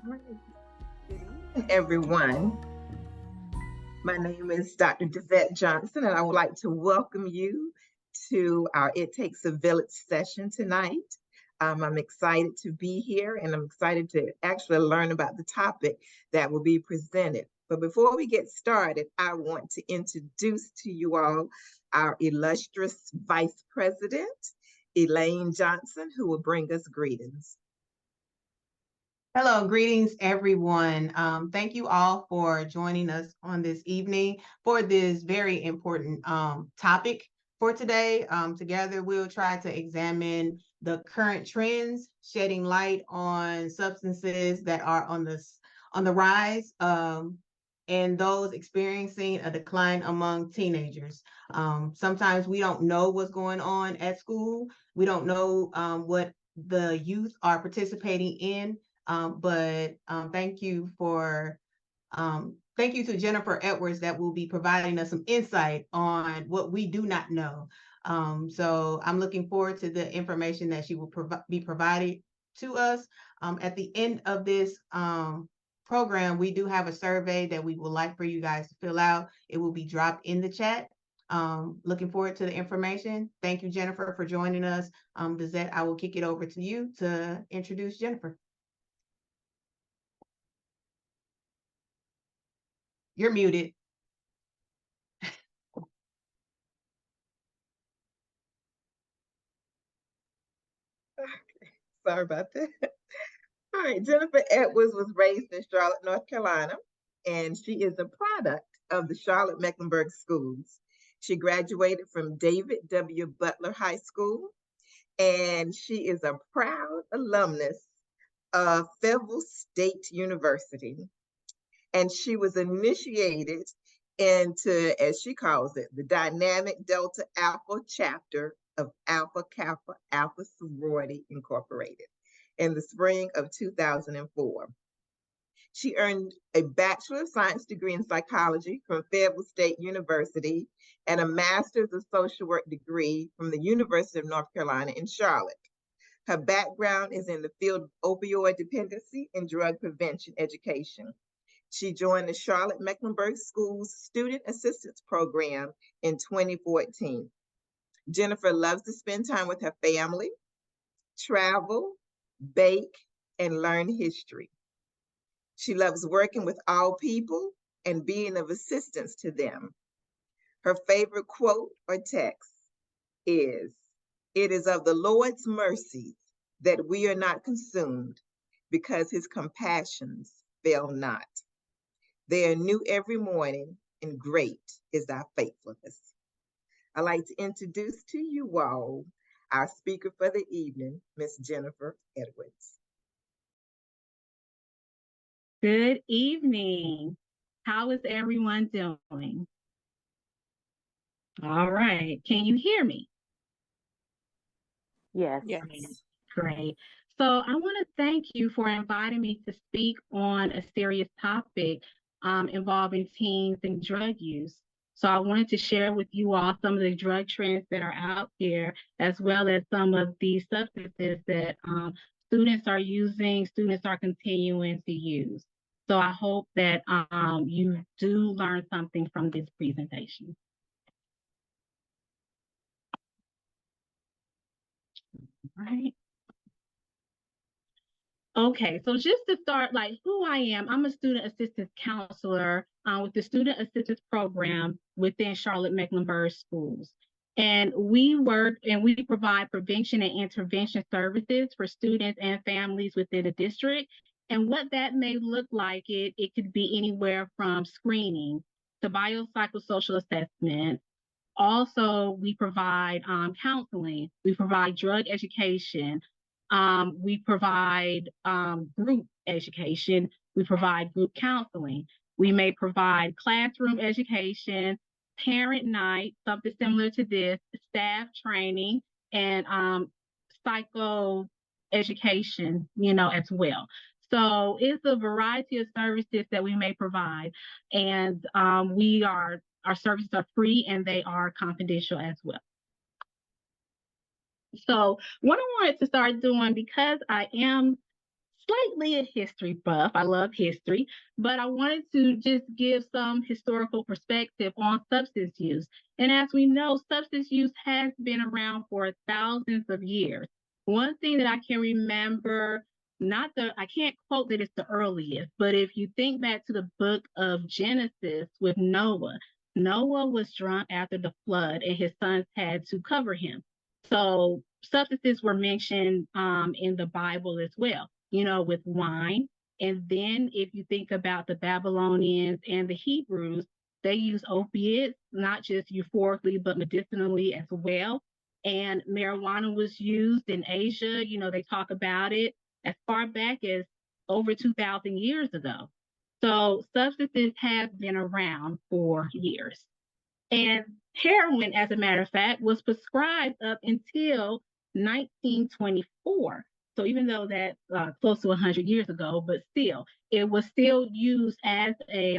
All right. Good evening, everyone. My name is Dr. Devette Johnson, and I would like to welcome you to our It Takes a Village session tonight. I'm excited to be here, and I'm excited to actually learn about the topic that will be presented. But before we get started, I want to introduce to you all our illustrious Vice President, Elaine Johnson, who will bring us greetings. Hello, greetings, everyone. Thank you all for joining us on this evening for this very important topic for today. Together, we'll try to examine the current trends, shedding light on substances that are on the rise, and those experiencing a decline among teenagers. Sometimes we don't know what's going on at school. We don't know what the youth are participating in. But thank you to Jennifer Edwards that will be providing us some insight on what we do not know. So I'm looking forward to the information that she will be providing to us. At the end of this program, we do have a survey that we would like for you guys to fill out. It will be dropped in the chat. Looking forward to the information. Thank you, Jennifer, for joining us. Lizette, I will kick it over to you to introduce Jennifer. You're muted. Sorry about that. All right, Jennifer Edwards was raised in Charlotte, North Carolina, and she is a product of the Charlotte-Mecklenburg Schools. She graduated from David W. Butler High School, and she is a proud alumnus of Fayetteville State University. And she was initiated into, as she calls it, the Dynamic Delta Alpha chapter of Alpha Kappa Alpha Sorority Incorporated in the spring of 2004. She earned a Bachelor of Science degree in psychology from Fayetteville State University and a Master's of Social Work degree from the University of North Carolina in Charlotte. Her background is in the field of opioid dependency and drug prevention education. She joined the Charlotte-Mecklenburg Schools Student Assistance Program in 2014. Jennifer loves to spend time with her family, travel, bake, and learn history. She loves working with all people and being of assistance to them. Her favorite quote or text is, "It is of the Lord's mercies that we are not consumed, because his compassions fail not. They are new every morning, and great is thy faithfulness." I'd like to introduce to you all our speaker for the evening, Miss Jennifer Edwards. Good evening. How is everyone doing? All right. Can you hear me? Yes. Great. So I want to thank you for inviting me to speak on a serious topic involving teens and drug use. So I wanted to share with you all some of the drug trends that are out there, as well as some of the substances that students are using, students are continuing to use. So I hope that you do learn something from this presentation. All right. Okay, so just to start, like who I am, I'm a student assistance counselor with the student assistance program within Charlotte-Mecklenburg Schools. And we work and we provide prevention and intervention services for students and families within the district. And what that may look like, it could be anywhere from screening to biopsychosocial assessment. Also, we provide counseling, we provide drug education, we provide group education, we provide group counseling. We may provide classroom education, parent night, something similar to this, staff training, and psycho education, as well. So it's a variety of services that we may provide, and our services are free and they are confidential as well. So what I wanted to start doing, because I am slightly a history buff. I love history, but I wanted to just give some historical perspective on substance use. And as we know, substance use has been around for thousands of years. One thing that I can remember, I can't quote that it's the earliest, but if you think back to the book of Genesis with Noah, Noah was drunk after the flood and his sons had to cover him. So substances were mentioned in the Bible as well, with wine. And then if you think about the Babylonians and the Hebrews, they use opiates, not just euphorically, but medicinally as well. And marijuana was used in Asia. They talk about it as far back as over 2,000 years ago. So substances have been around for years. And heroin, as a matter of fact, was prescribed up until 1924. So even though that's close to 100 years ago, but still, it was still used as a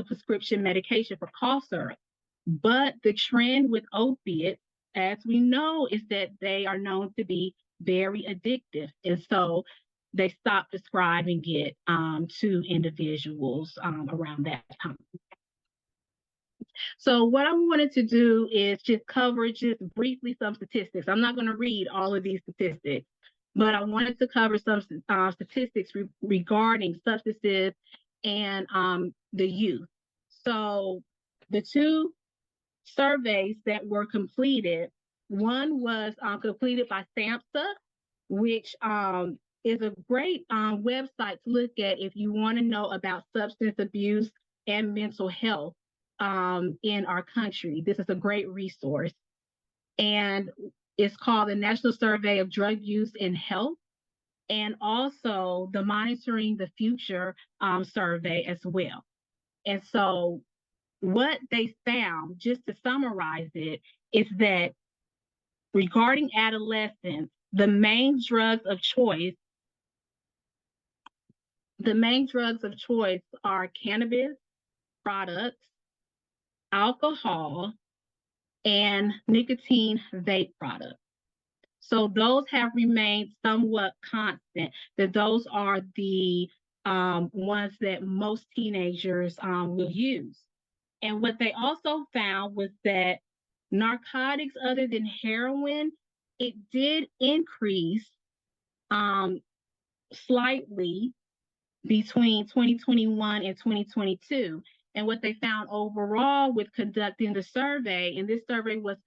prescription medication for cough syrup. But the trend with opiates, as we know, is that they are known to be very addictive, and so they stopped prescribing it to individuals around that time. So what I wanted to do is just cover just briefly some statistics. I'm not going to read all of these statistics, but I wanted to cover some statistics regarding substances and the youth. So the two surveys that were completed, one was completed by SAMHSA, which is a great website to look at if you want to know about substance abuse and mental health in our country. This is a great resource. And it's called the National Survey of Drug Use and Health, and also the Monitoring the Future survey as well. And so what they found, just to summarize it, is that regarding adolescents, the main drugs of choice are cannabis products, alcohol, and nicotine vape products. So those have remained somewhat constant, that those are the ones that most teenagers will use. And what they also found was that narcotics other than heroin, it did increase slightly between 2021 and 2022. And what they found overall with conducting the survey, and this survey was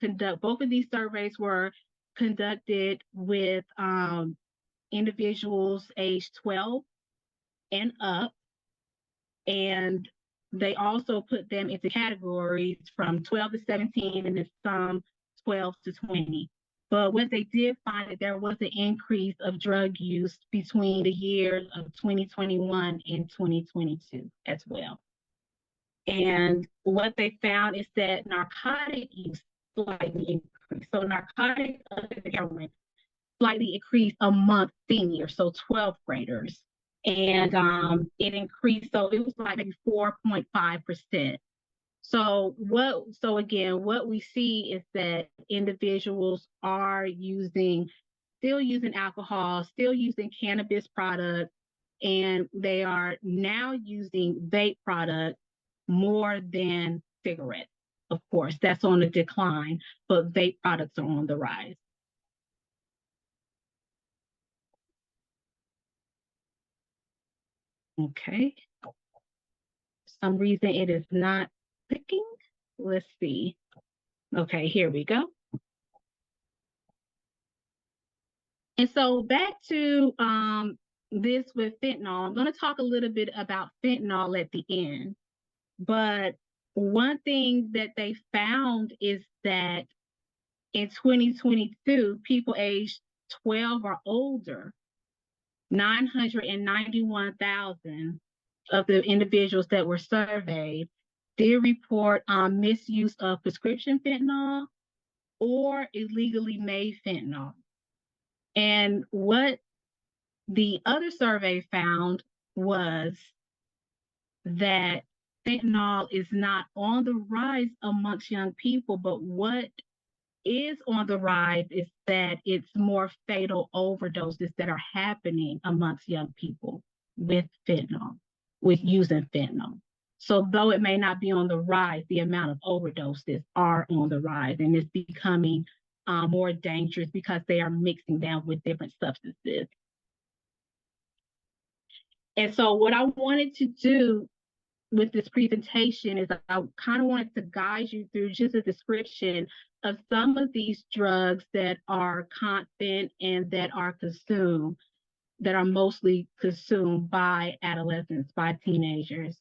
both of these surveys were conducted with individuals aged 12 and up, and they also put them into categories from 12 to 17 and then some 12 to 20. But what they did find that there was an increase of drug use between the years of 2021 and 2022 as well. And what they found is that narcotic use slightly increased. So narcotic other than heroin slightly increased among seniors, so 12th graders. And it increased, so it was like maybe 4.5%. So again, what we see is that individuals are still using alcohol, still using cannabis products, and they are now using vape products more than cigarettes. Of course, that's on the decline, but vape products are on the rise. Okay. For some reason it is not clicking. Let's see. Okay, here we go. And so back to this with fentanyl. I'm going to talk a little bit about fentanyl at the end. But one thing that they found is that in 2022, people aged 12 or older, 991,000 of the individuals that were surveyed did report misuse of prescription fentanyl or illegally made fentanyl. And what the other survey found was that fentanyl is not on the rise amongst young people, but what is on the rise is that it's more fatal overdoses that are happening amongst young people with fentanyl, with using fentanyl. So though it may not be on the rise, the amount of overdoses are on the rise, and it's becoming more dangerous because they are mixing them with different substances. And so what I wanted to do with this presentation is I kind of wanted to guide you through just a description of some of these drugs that are constant and that are consumed, that are mostly consumed by adolescents, by teenagers.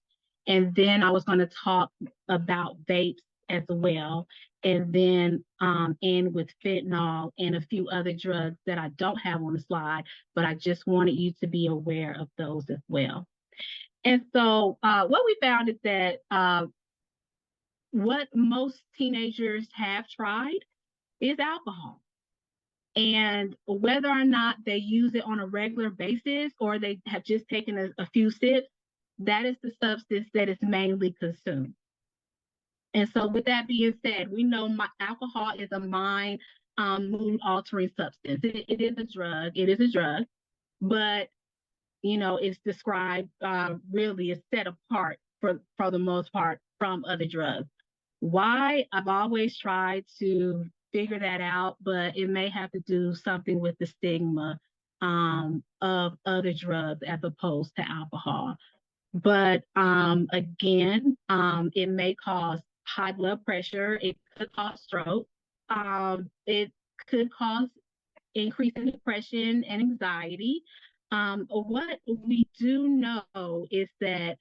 And then I was going to talk about vapes as well, and then end with fentanyl and a few other drugs that I don't have on the slide, but I just wanted you to be aware of those as well. And so what we found is that what most teenagers have tried is alcohol. And whether or not they use it on a regular basis or they have just taken a few sips, that is the substance that is mainly consumed. And so with that being said, we know alcohol is a mind mood altering substance. It is a drug. It is a drug, but it's described really is set apart for the most part from other drugs. Why? I've always tried to figure that out, but it may have to do something with the stigma of other drugs as opposed to alcohol. But again, it may cause high blood pressure. It could cause stroke. It could cause increase in depression and anxiety. What we do know is that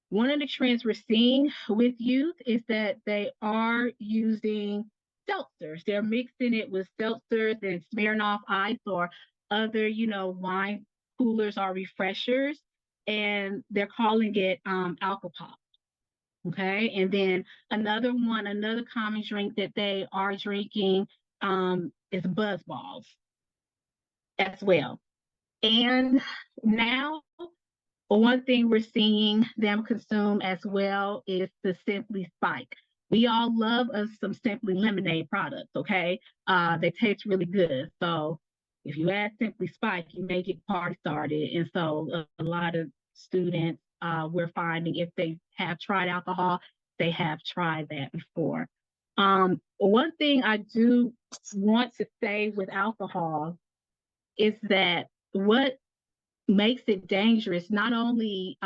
one of the trends we're seeing with youth is that they are using seltzers. They're mixing it with seltzers and Smirnoff Ice or other, wine coolers or refreshers, and they're calling it alcohol. Okay, and then another common drink that they are drinking is Buzz Balls as well. And now, one thing we're seeing them consume as well is the Simply Spike. We all love us some Simply Lemonade products, okay? They taste really good. So if you add Simply Spike, you may get party started. And so a lot of students, we're finding if they have tried alcohol, they have tried that before. One thing I do want to say with alcohol is that what makes it dangerous, not only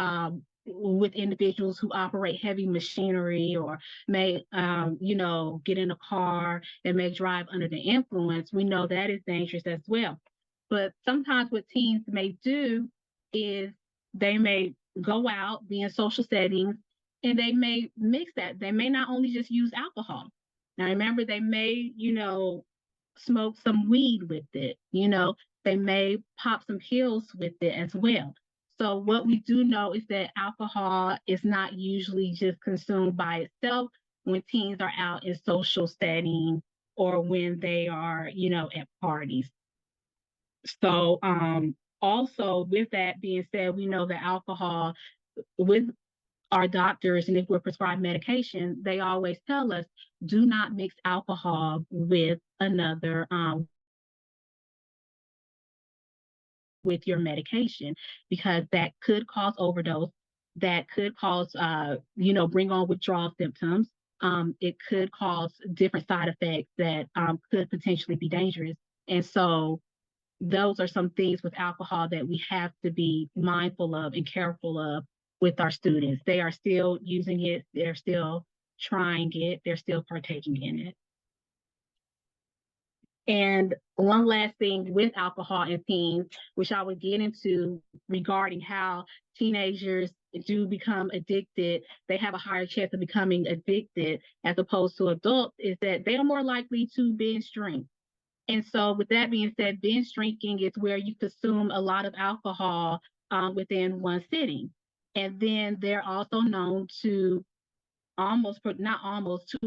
with individuals who operate heavy machinery or may, get in a car and may drive under the influence. We know that is dangerous as well. But sometimes what teens may do is they may go out, be in social settings, and they may mix that. They may not only just use alcohol. Now, remember, they may, smoke some weed with it, they may pop some pills with it as well. So what we do know is that alcohol is not usually just consumed by itself when teens are out in social settings or when they are, at parties. So also with that being said, we know that alcohol with our doctors, and if we're prescribed medication, they always tell us, do not mix alcohol with another with your medication, because that could cause overdose, that could cause, bring on withdrawal symptoms. It could cause different side effects that could potentially be dangerous. And so those are some things with alcohol that we have to be mindful of and careful of with our students. They are still using it, they're still trying it, they're still partaking in it. And one last thing with alcohol and teens, which I would get into regarding how teenagers do become addicted, they have a higher chance of becoming addicted as opposed to adults, is that they are more likely to binge drink. And so with that being said, binge drinking is where you consume a lot of alcohol within one sitting. And then they're also known to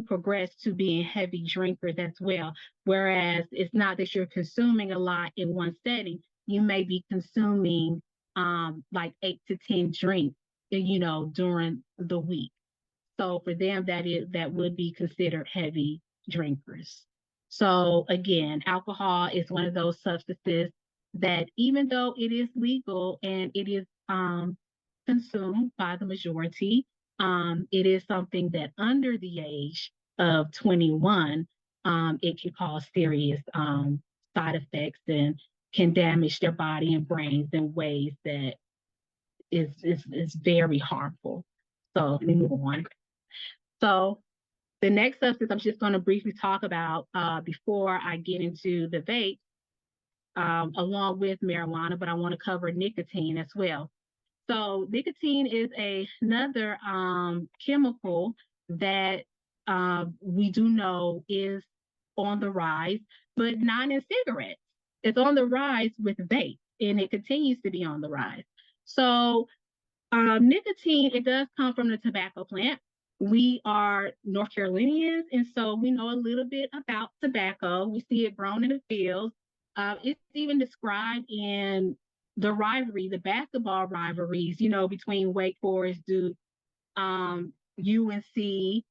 progress to being heavy drinkers as well. Whereas it's not that you're consuming a lot in one setting, you may be consuming like 8 to 10 drinks, during the week. So for them, that would be considered heavy drinkers. So again, alcohol is one of those substances that even though it is legal and it is consumed by the majority, it is something that under the age of 21, it can cause serious side effects and can damage their body and brains in ways that is very harmful. So let me move on. So the next substance I'm just going to briefly talk about before I get into the vape, along with marijuana, but I want to cover nicotine as well. So nicotine is another chemical that we do know is on the rise, but not in cigarettes. It's on the rise with vape, and it continues to be on the rise. So nicotine, it does come from the tobacco plant. We are North Carolinians, and so we know a little bit about tobacco. We see it grown in the fields. It's even described in the basketball rivalries, between Wake Forest, Duke, UNC,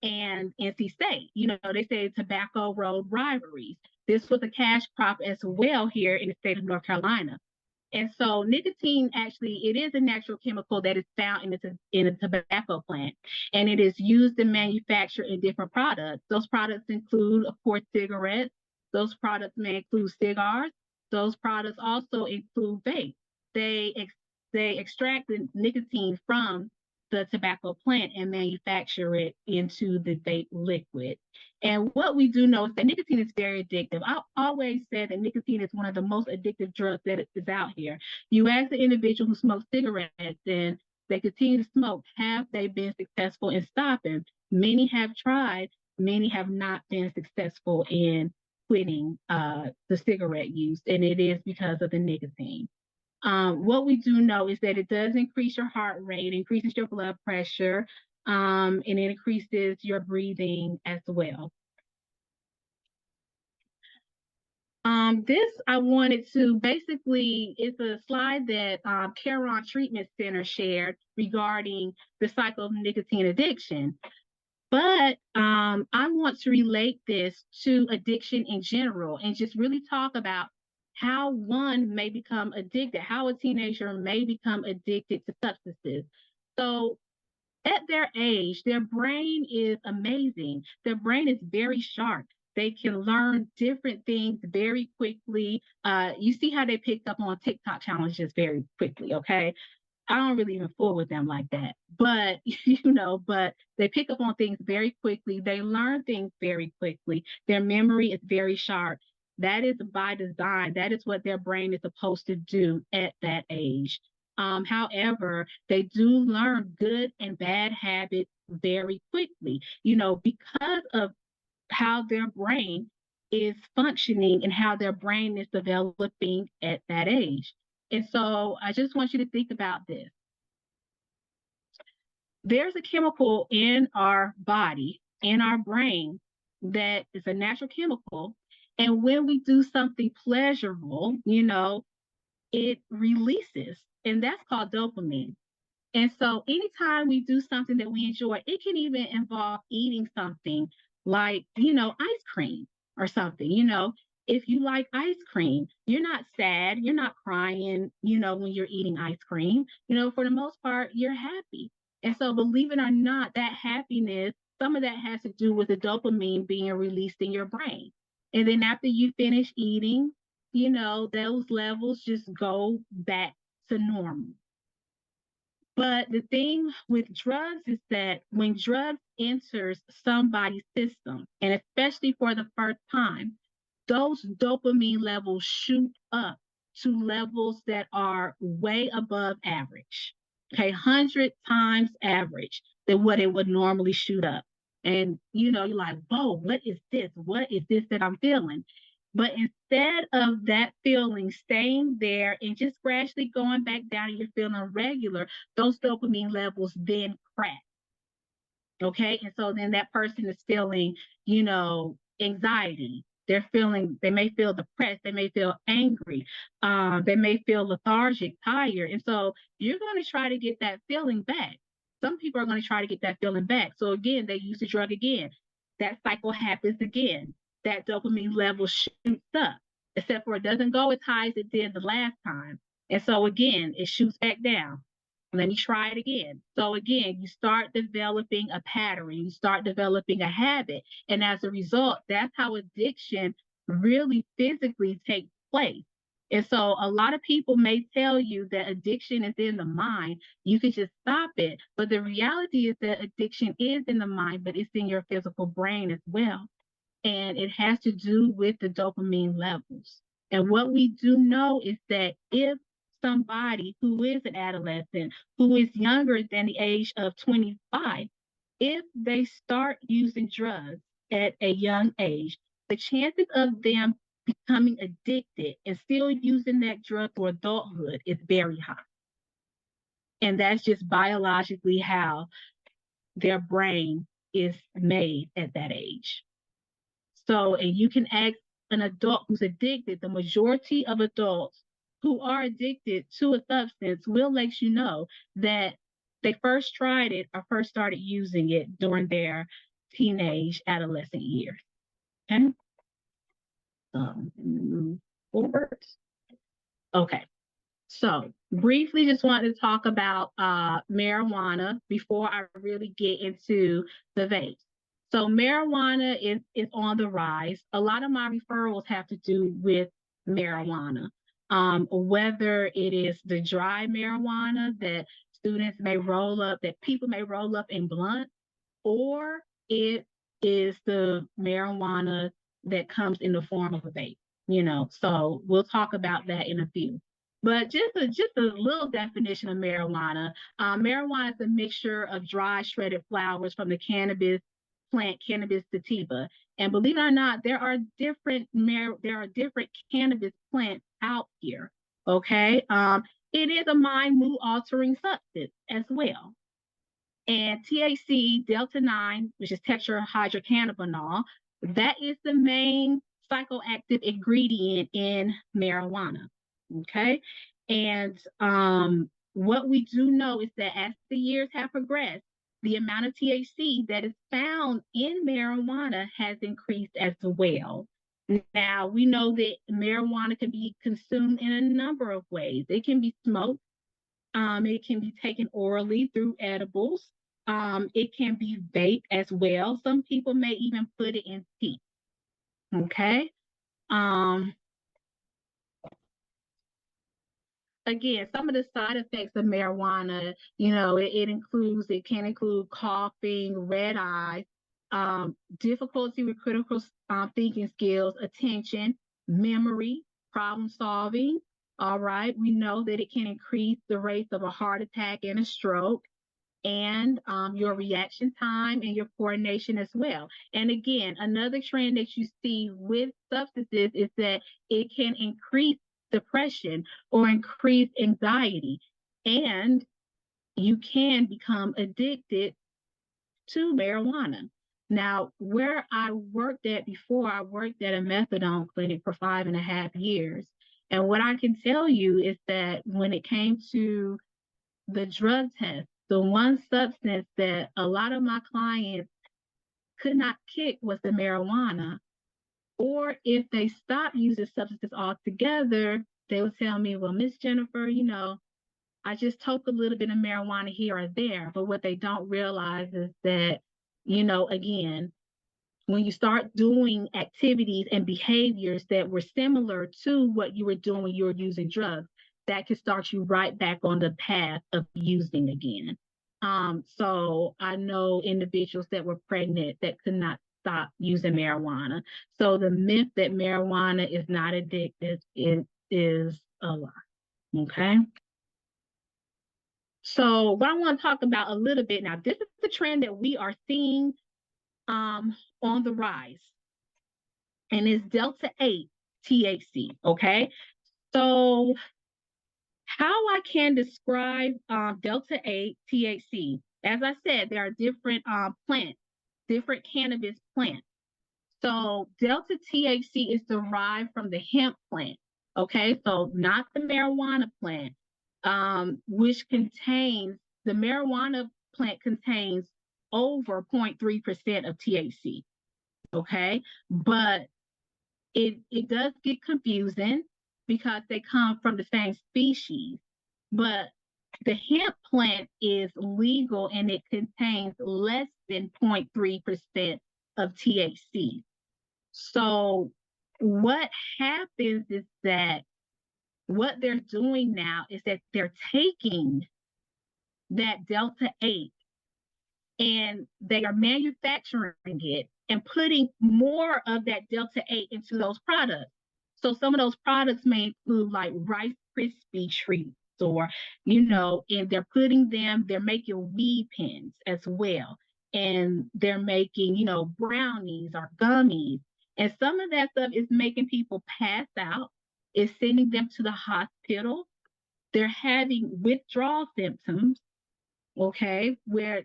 and NC State. They say tobacco road rivalries. This was a cash crop as well here in the state of North Carolina. And so nicotine actually, it is a natural chemical that is found in a tobacco plant, and it is used to manufacture in different products. Those products include, of course, cigarettes. Those products may include cigars. Those products also include vape. They extract the nicotine from the tobacco plant and manufacture it into the vape liquid. And what we do know is that nicotine is very addictive. I always say that nicotine is one of the most addictive drugs that is out here. You ask the individual who smokes cigarettes and they continue to smoke, have they been successful in stopping? Many have tried, many have not been successful in quitting the cigarette use, and it is because of the nicotine. What we do know is that it does increase your heart rate, increases your blood pressure, and it increases your breathing as well. This I wanted to basically, it's a slide that Caron Treatment Center shared regarding the cycle of nicotine addiction. But I want to relate this to addiction in general and just really talk about how one may become addicted, how a teenager may become addicted to substances. So at their age, their brain is amazing. Their brain is very sharp. They can learn different things very quickly. You see how they picked up on TikTok challenges very quickly, okay? I don't really even fool with them like that. But, but they pick up on things very quickly. They learn things very quickly. Their memory is very sharp. That is by design. That is what their brain is supposed to do at that age. However, they do learn good and bad habits very quickly, because of how their brain is functioning and how their brain is developing at that age. And so I just want you to think about this. There's a chemical in our body, in our brain, that is a natural chemical. And when we do something pleasurable, it releases, and that's called dopamine. And so anytime we do something that we enjoy, it can even involve eating something like, ice cream or something. If you like ice cream, you're not sad, you're not crying, when you're eating ice cream. For the most part, you're happy. And so believe it or not, that happiness, some of that has to do with the dopamine being released in your brain. And then after you finish eating, those levels just go back to normal. But the thing with drugs is that when drugs enters somebody's system, and especially for the first time, those dopamine levels shoot up to levels that are way above average. Okay, 100 times average than what it would normally shoot up. And you're like, whoa, what is this? What is this that I'm feeling? But instead of that feeling staying there and just gradually going back down and you're feeling regular, those dopamine levels then crack. Okay. And so then that person is feeling, anxiety. They may feel depressed. They may feel angry. They may feel lethargic, tired. And so you're going to try to get that feeling back. Some people are going to try to get that feeling back. So again, they use the drug again. That cycle happens again. that dopamine level shoots up, except for it doesn't go as high as it did the last time. And so again, it shoots back down. Let me try it again. So again, you start developing a pattern, you start developing a habit. And as a result, that's how addiction really physically takes place. And so a lot of people may tell you that addiction is in the mind. You can just stop it. But the reality is that addiction is in the mind, but it's in your physical brain as well. And it has to do with the dopamine levels. And what we do know is that if somebody who is an adolescent, who is younger than the age of 25, if they start using drugs at a young age, the chances of them becoming addicted and still using that drug for adulthood is very high. And that's just biologically how their brain is made at that age. So, and you can ask an adult who's addicted, the majority of adults who are addicted to a substance will let you know that they first tried it or first started using it during their teenage, adolescent years. Okay. Move forward. Okay. So briefly, just wanted to talk about marijuana before I really get into the vapes. So marijuana is on the rise. A lot of my referrals have to do with marijuana, whether it is the dry marijuana that students may roll up, that people may roll up in blunt, or it is the marijuana that comes in the form of a vape. So we'll talk about that in a few. But just a little definition of marijuana. Marijuana is a mixture of dry shredded flowers from the cannabis plant, Cannabis sativa. And believe it or not, there are different cannabis plants out here. Okay, it is a mind mood altering substance as well. And THC delta 9, which is tetrahydrocannabinol, that is the main psychoactive ingredient in marijuana. Okay. And what we do know is that as the years have progressed, the amount of THC that is found in marijuana has increased as well. Now, we know that marijuana can be consumed in a number of ways. It can be smoked. It can be taken orally through edibles. It can be vaped as well. Some people may even put it in tea. Okay. Again, some of the side effects of marijuana, it can include coughing, red eyes, difficulty with critical thinking skills, attention, memory, problem solving. All right. We know that it can increase the rates of a heart attack and a stroke, and your reaction time and your coordination as well. And again, another trend that you see with substances is that it can increase depression or increase anxiety, and you can become addicted to marijuana. Now, where I worked at before, I worked at a methadone clinic for 5.5 years. And what I can tell you is that when it came to the drug test, the one substance that a lot of my clients could not kick was the marijuana. Or if they stopped using substances altogether, they would tell me, well, Miss Jennifer, I just took a little bit of marijuana here or there. But what they don't realize is that, again, when you start doing activities and behaviors that were similar to what you were doing when you were using drugs, that can start you right back on the path of using again. So I know individuals that were pregnant that could not stop using marijuana. So the myth that marijuana is not addictive is a lie. Okay. So what I want to talk about a little bit now, this is the trend that we are seeing on the rise, and it's delta 8 THC. Okay. So how I can describe delta 8 THC, as I said, there are different plants, different cannabis plants. So delta THC is derived from the hemp plant. Okay, so not the marijuana plant, which contains, the marijuana plant contains over 0.3% of THC. Okay, but it does get confusing because they come from the same species, but the hemp plant is legal and it contains less than 0.3% of THC. So what happens is that what they're doing now is that they're taking that Delta 8 and they are manufacturing it and putting more of that Delta 8 into those products. So some of those products may include like Rice Krispie treats or, and they're making weed pens as well. And they're making, brownies or gummies. And some of that stuff is making people pass out, it's sending them to the hospital. They're having withdrawal symptoms, okay, where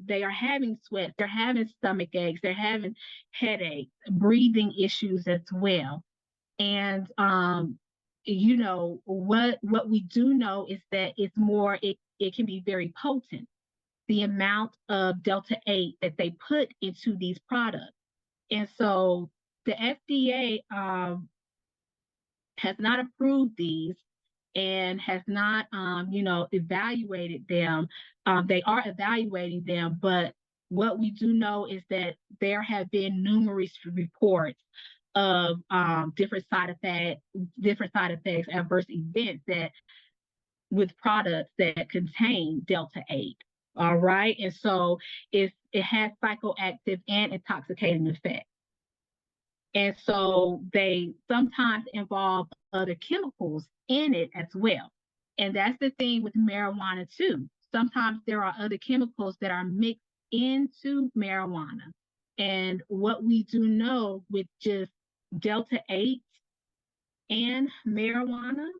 they are having sweat, they're having stomach aches, they're having headaches, breathing issues as well. And what we do know is that it can be very potent, the amount of Delta 8 that they put into these products. And so the FDA has not approved these and has not, evaluated them. They are evaluating them, but what we do know is that there have been numerous reports of different side effects, adverse events that with products that contain Delta 8. All right, and so it has psychoactive and intoxicating effects. And so they sometimes involve other chemicals in it as well. And that's the thing with marijuana too. Sometimes there are other chemicals that are mixed into marijuana. And what we do know with just Delta 8 and marijuana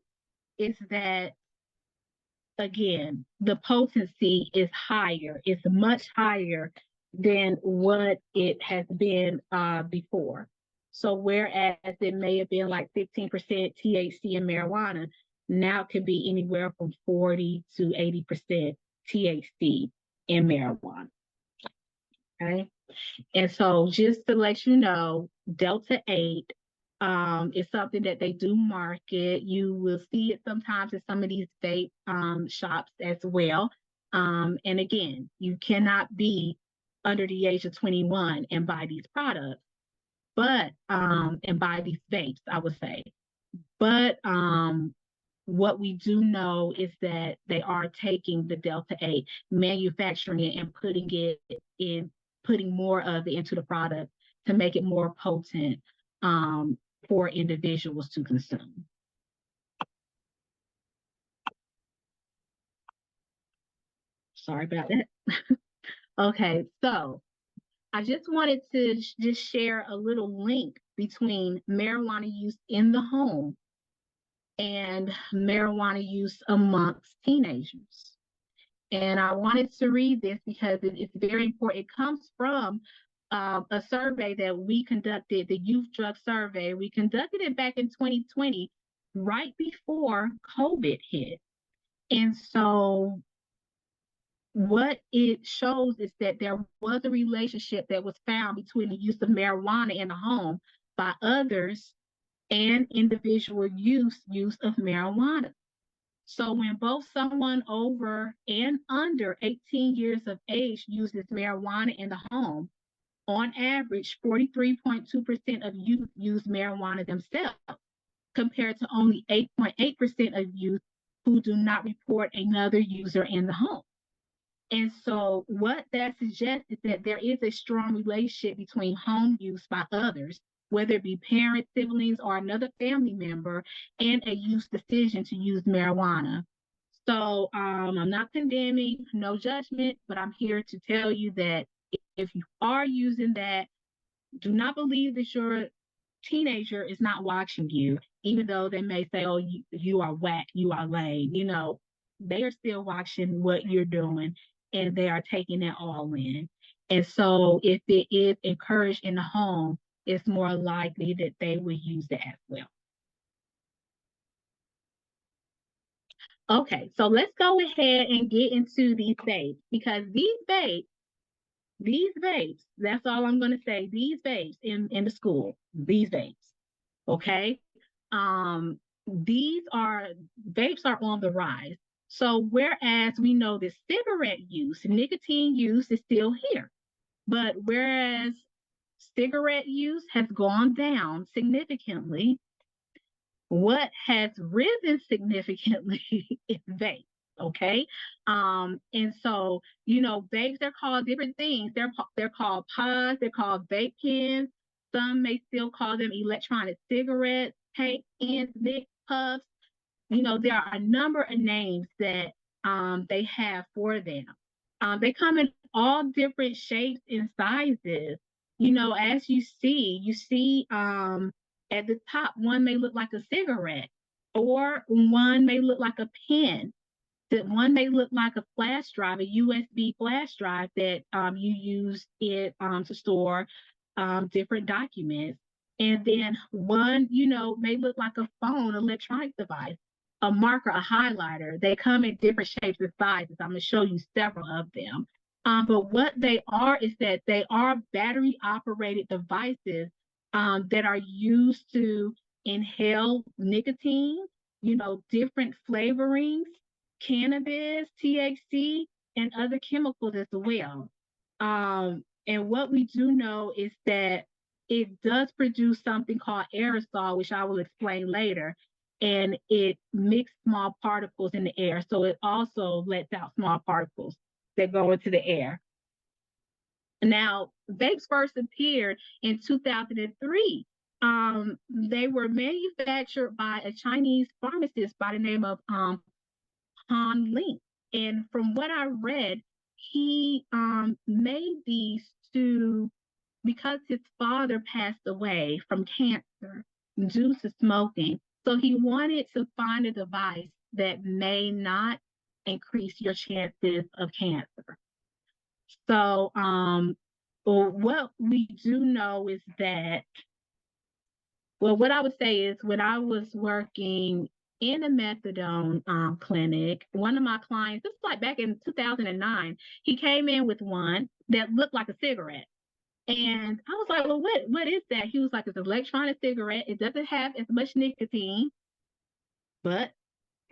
is that, again, the potency is higher. It's much higher than what it has been before. So whereas it may have been like 15% THC in marijuana, now it could be anywhere from 40 to 80% THC in marijuana. Okay. And so just to let you know, Delta 8 is something that they do market. You will see it sometimes in some of these vape shops as well. And again, you cannot be under the age of 21 and buy these products, but and buy these vapes, I would say. But what we do know is that they are taking the Delta 8, manufacturing it and putting more of it into the product to make it more potent for individuals to consume. Sorry about that. Okay, so I just wanted to just share a little link between marijuana use in the home and marijuana use amongst teenagers. And I wanted to read this because it's very important. It comes from a survey that we conducted, the Youth Drug Survey. We conducted it back in 2020, right before COVID hit. And so what it shows is that there was a relationship that was found between the use of marijuana in the home by others and individual use of marijuana. So when both someone over and under 18 years of age uses marijuana in the home, on average, 43.2% of youth use marijuana themselves, compared to only 8.8% of youth who do not report another user in the home. And so what that suggests is that there is a strong relationship between home use by others, whether it be parents, siblings, or another family member, and a use decision to use marijuana. So I'm not condemning, no judgment, but I'm here to tell you that if you are using that, do not believe that your teenager is not watching you, even though they may say, oh, you are whack, you are lame. They are still watching what you're doing and they are taking it all in. And so if it is encouraged in the home, it's more likely that they will use it as well. Okay, so let's go ahead and get into these vapes, because these vapes, that's all I'm going to say, these vapes in the school, these vapes, Okay. These are vapes are on the rise. So whereas we know that cigarette use, nicotine use is still here, but whereas cigarette use has gone down significantly, what has risen significantly is vape. Okay. And so, vapes are called different things. They're called pods, they're called vape pens. Some may still call them electronic cigarettes, vape pens, mix puffs. There are a number of names that they have for them. They come in all different shapes and sizes. As you see at the top, one may look like a cigarette, or one may look like a pen. That one may look like a flash drive, a USB flash drive that you use it to store different documents. And then one, may look like a phone, electronic device, a marker, a highlighter. They come in different shapes and sizes. I'm going to show you several of them. But what they are is that they are battery operated devices that are used to inhale nicotine, different flavorings, cannabis, THC, and other chemicals as well. And what we do know is that it does produce something called aerosol, which I will explain later, and it mixes small particles in the air. So it also lets out small particles that go into the air. Now, vapes first appeared in 2003. They were manufactured by a Chinese pharmacist by the name of Han Ling. And from what I read, he made these because his father passed away from cancer due to smoking. So he wanted to find a device that may not increase your chances of cancer. So what we do know is that, what I would say is when I was working in a methadone clinic, one of my clients, this was like back in 2009, he came in with one that looked like a cigarette. And I was like, well, what is that? He was like, it's an electronic cigarette. It doesn't have as much nicotine, but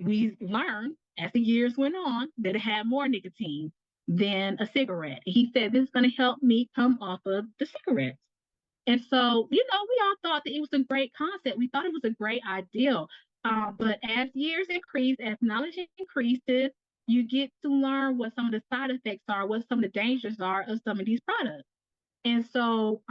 we learned as the years went on that it had more nicotine than a cigarette. He said, this is going to help me come off of the cigarettes. And so, we all thought that it was a great concept. We thought it was a great idea. But as years increase, as knowledge increases, you get to learn what some of the side effects are, what some of the dangers are of some of these products. And so,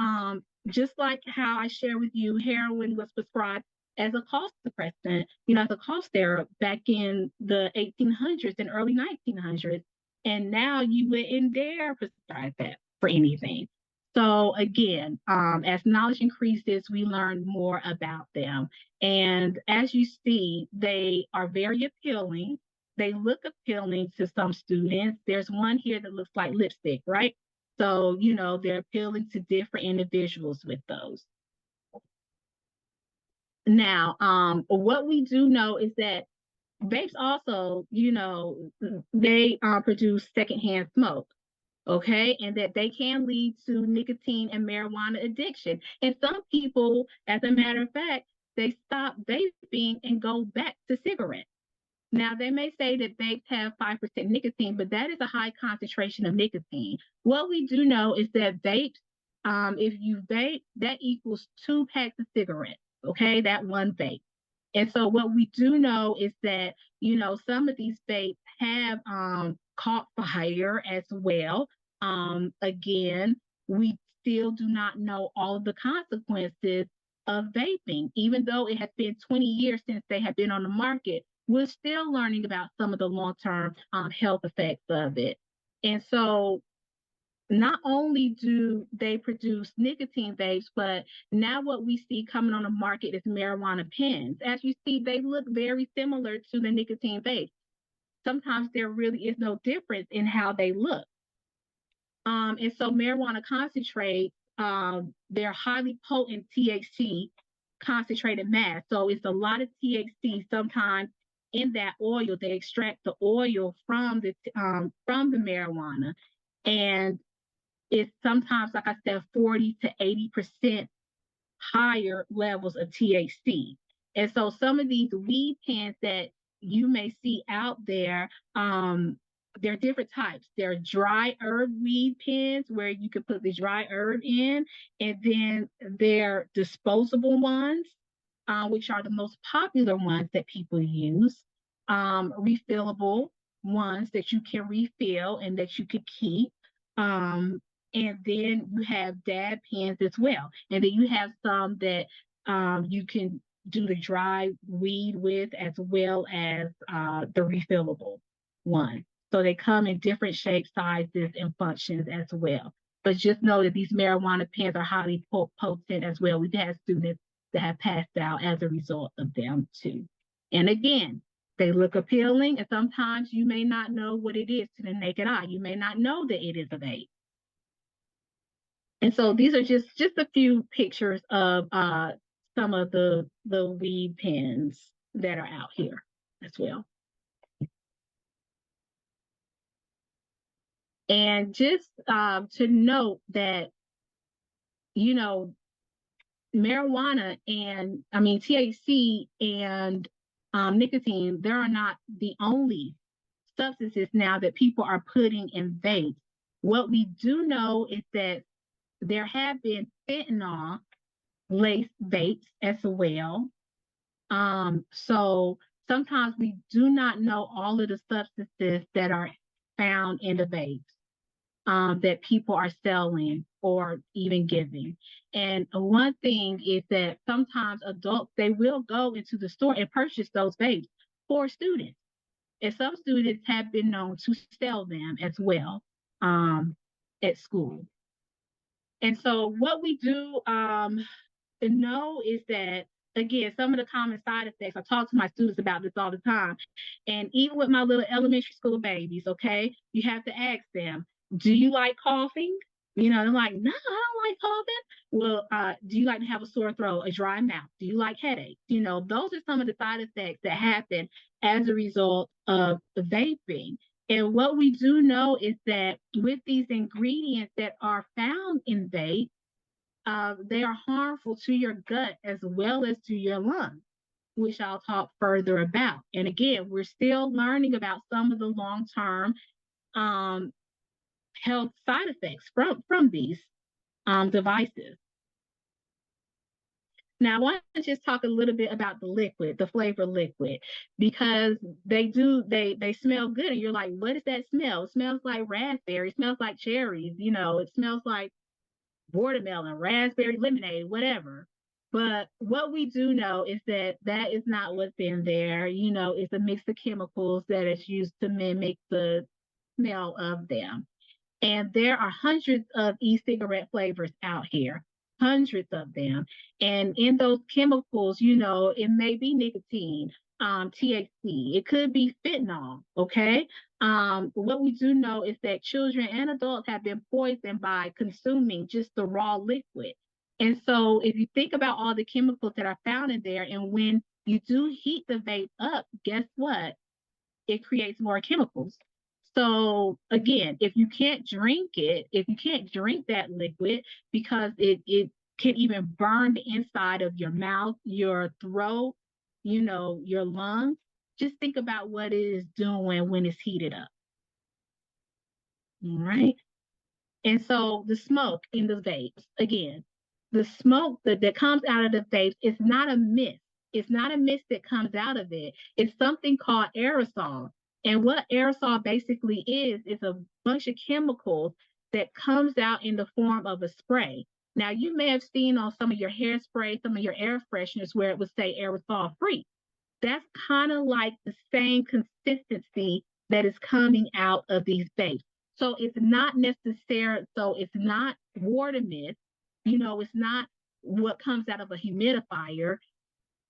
just like how I share with you, heroin was prescribed as a cough suppressant, as a cough syrup back in the 1800s and early 1900s. And now you wouldn't dare prescribe that for anything. So again, as knowledge increases, we learn more about them. And as you see, they are very appealing. They look appealing to some students. There's one here that looks like lipstick, right? So, they're appealing to different individuals with those. Now, what we do know is that vapes also, they produce secondhand smoke. Okay, and that they can lead to nicotine and marijuana addiction. And some people, as a matter of fact, they stop vaping and go back to cigarettes. Now, they may say that vapes have 5% nicotine, but that is a high concentration of nicotine. What we do know is that vapes, if you vape, that equals 2 packs of cigarettes, okay, that one vape. And so what we do know is that, some of these vapes have caught fire as well. Again, we still do not know all of the consequences of vaping. Even though it has been 20 years since they have been on the market, we're still learning about some of the long-term health effects of it. And so not only do they produce nicotine vapes, but now what we see coming on the market is marijuana pens. As you see, they look very similar to the nicotine vapes. Sometimes there really is no difference in how they look. And so marijuana concentrates, they're highly potent THC concentrated mass. So it's a lot of THC sometimes in that oil. They extract the oil from the marijuana. And it's sometimes, like I said, 40 to 80% higher levels of THC. And so some of these weed pens that you may see out there, there are different types. There are dry herb weed pens where you can put the dry herb in, and then there are disposable ones, which are the most popular ones that people use. Refillable ones that you can refill and that you could keep. And then you have dab pens as well. And then you have some that you can do the dry weed with, as well as the refillable one. So they come in different shapes, sizes, and functions as well. But just know that these marijuana pens are highly potent as well. We've had students that have passed out as a result of them too. And again, they look appealing, and sometimes you may not know what it is to the naked eye. You may not know that it is a vape. And so these are just a few pictures of some of the weed pens that are out here as well. And just to note that, you know, marijuana and THC and nicotine, they are not the only substances now that people are putting in vapes. What we do know is that there have been fentanyl laced vapes as well. So sometimes we do not know all of the substances that are found in the vapes that people are selling or even giving. And one thing is that sometimes adults, they will go into the store and purchase those vapes for students. And some students have been known to sell them as well at school. And so what we do to know is that, again, some of the common side effects, I talk to my students about this all the time. And even with my little elementary school babies, okay, you have to ask them, do you like coughing? You know, they're like, no, I don't like coughing. Well, do you like to have a sore throat, a dry mouth? Do you like headaches? You know, those are some of the side effects that happen as a result of vaping. And what we do know is that with these ingredients that are found in vape, they are harmful to your gut as well as to your lungs, which I'll talk further about. And again, we're still learning about some of the long-term health side effects from these devices. Now, I want to just talk a little bit about the liquid, the flavor liquid, because they smell good. And you're like, what is that smell? It smells like raspberry, it smells like cherries, you know, it smells like watermelon, raspberry lemonade, whatever. But what we do know is that that is not what's in there. You know, it's a mix of chemicals that is used to mimic the smell of them. And there are hundreds of e-cigarette flavors out here, hundreds of them. And in those chemicals, you know, it may be nicotine, THC, it could be fentanyl, okay? What we do know is that children and adults have been poisoned by consuming just the raw liquid. And so if you think about all the chemicals that are found in there, and when you do heat the vape up, guess what? It creates more chemicals. So again, if you can't drink it, if you can't drink that liquid because it can even burn the inside of your mouth, your throat, you know, your lungs, just think about what it is doing when it's heated up. All right. And so the smoke in the vapes, again, the smoke that comes out of the vapes is not a mist. It's not a mist that comes out of it. It's something called aerosol. And what aerosol basically is a bunch of chemicals that comes out in the form of a spray. Now, you may have seen on some of your hairspray, some of your air fresheners where it would say aerosol free. That's kind of like the same consistency that is coming out of these vapes. So it's not necessary, so it's not water mist, you know, it's not what comes out of a humidifier.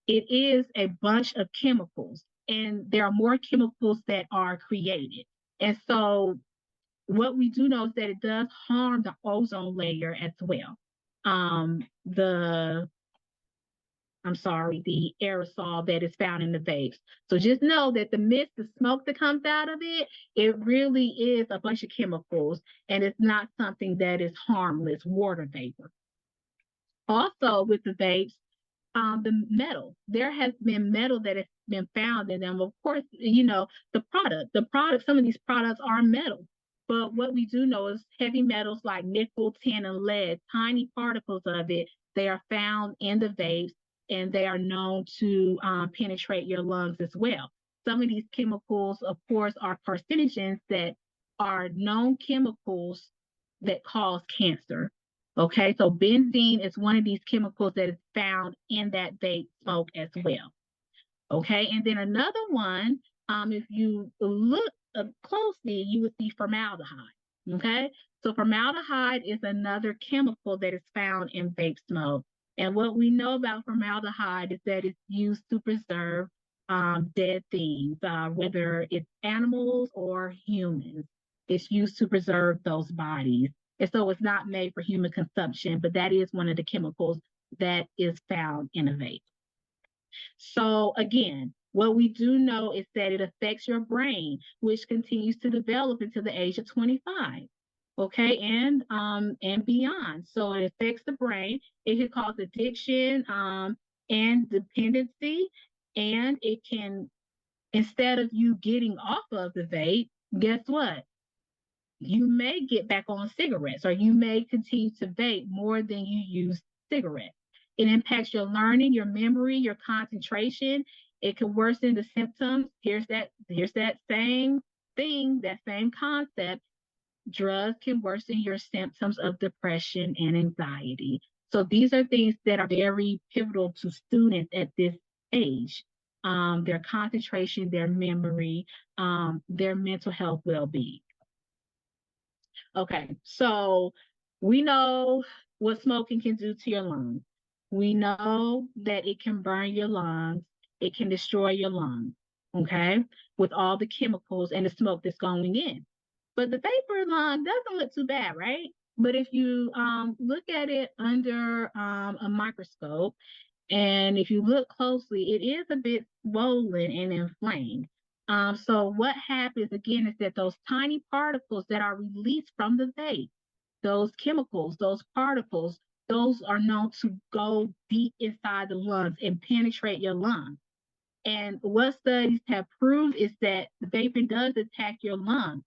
It is a bunch of chemicals, and there are more chemicals that are created. And so what we do know is that it does harm the ozone layer as well. The aerosol that is found in the vapes. So just know that the mist, the smoke that comes out of it, it really is a bunch of chemicals, and it's not something that is harmless, water vapor. Also with the vapes, the metal. There has been metal that has been found in them. Of course, some of these products are metal. But what we do know is heavy metals like nickel, tin, and lead, tiny particles of it, they are found in the vapes, and they are known to penetrate your lungs as well. Some of these chemicals, of course, are carcinogens that are known chemicals that cause cancer. Okay, so benzene is one of these chemicals that is found in that vape smoke as well. Okay, and then another one, if you look closely, you would see formaldehyde. Okay, so formaldehyde is another chemical that is found in vape smoke. And what we know about formaldehyde is that it's used to preserve dead things, whether it's animals or humans. It's used to preserve those bodies. And so it's not made for human consumption, but that is one of the chemicals that is found in a vape. So again, what we do know is that it affects your brain, which continues to develop until the age of 25. Okay, and beyond. So it affects the brain. It can cause addiction and dependency, and it can, instead of you getting off of the vape, guess what? You may get back on cigarettes, or you may continue to vape more than you use cigarettes. It impacts your learning, your memory, your concentration. It can worsen the symptoms. Here's that same thing, that same concept. Drugs can worsen your symptoms of depression and anxiety. So these are things that are very pivotal to students at this age. Their concentration, their memory, their mental health well-being. Okay, so we know what smoking can do to your lungs. We know that it can burn your lungs, it can destroy your lungs, okay, with all the chemicals and the smoke that's going in. But the vapor lung doesn't look too bad, right? But if you look at it under a microscope, and if you look closely, it is a bit swollen and inflamed. So what happens again is that those tiny particles that are released from the vape, those chemicals, those particles, those are known to go deep inside the lungs and penetrate your lungs. And what studies have proved is that vaping does attack your lungs,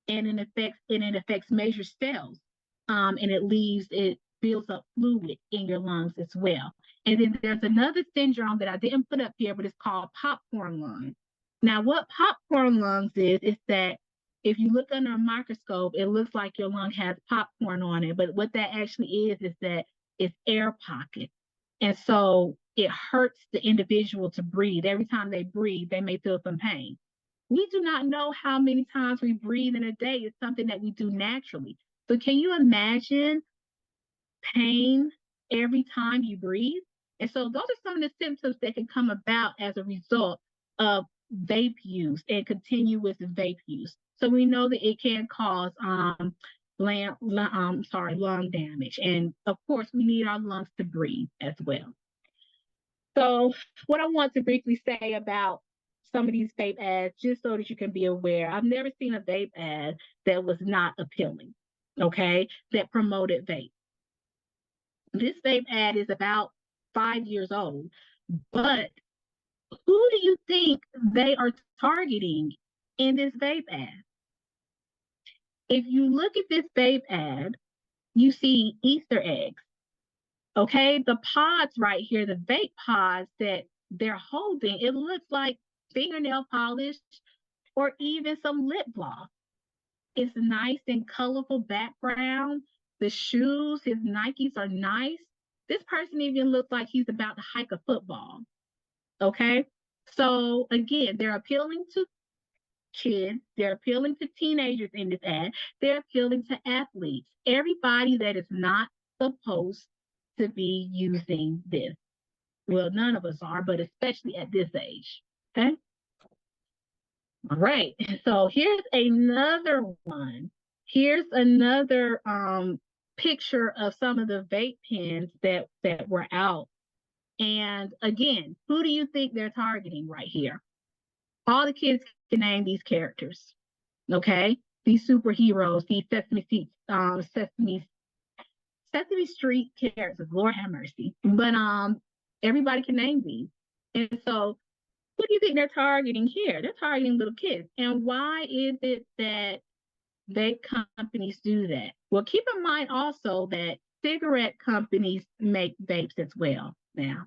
and it affects major cells, and it builds up fluid in your lungs as well. And then there's another syndrome that I didn't put up here, but it's called popcorn lung. Now, what popcorn lungs is that if you look under a microscope, it looks like your lung has popcorn on it, but what that actually is that it's air pockets. And so it hurts the individual to breathe. Every time they breathe, they may feel some pain. We do not know how many times we breathe in a day. It's something that we do naturally. So can you imagine pain every time you breathe? And so those are some of the symptoms that can come about as a result of vape use and continuous vape use. So we know that it can cause lung damage. And of course, we need our lungs to breathe as well. So what I want to briefly say about some of these vape ads, just so that you can be aware, I've never seen a vape ad that was not appealing, okay, that promoted vape. This vape ad is about 5 years old, but who do you think they are targeting in this vape ad? If you look at this vape ad, you see Easter eggs. Okay, the pods right here, the vape pods that they're holding, it looks like fingernail polish or even some lip gloss. It's nice and colorful background. The shoes, his Nikes are nice. This person even looks like he's about to hike a football. Okay, so again, they're appealing to kids, they're appealing to teenagers in this ad, they're appealing to athletes, everybody that is not supposed to be using this. Well, none of us are, but especially at this age. Okay. All right. So here's another one. Here's another picture of some of the vape pens that were out. And again, who do you think they're targeting right here? All the kids can name these characters. Okay. These superheroes, these Sesame Sesame Street characters. Lord have mercy. But everybody can name these. And so who do you think they're targeting here? They're targeting little kids. And why is it that vape companies do that? Well, keep in mind also that cigarette companies make vapes as well now.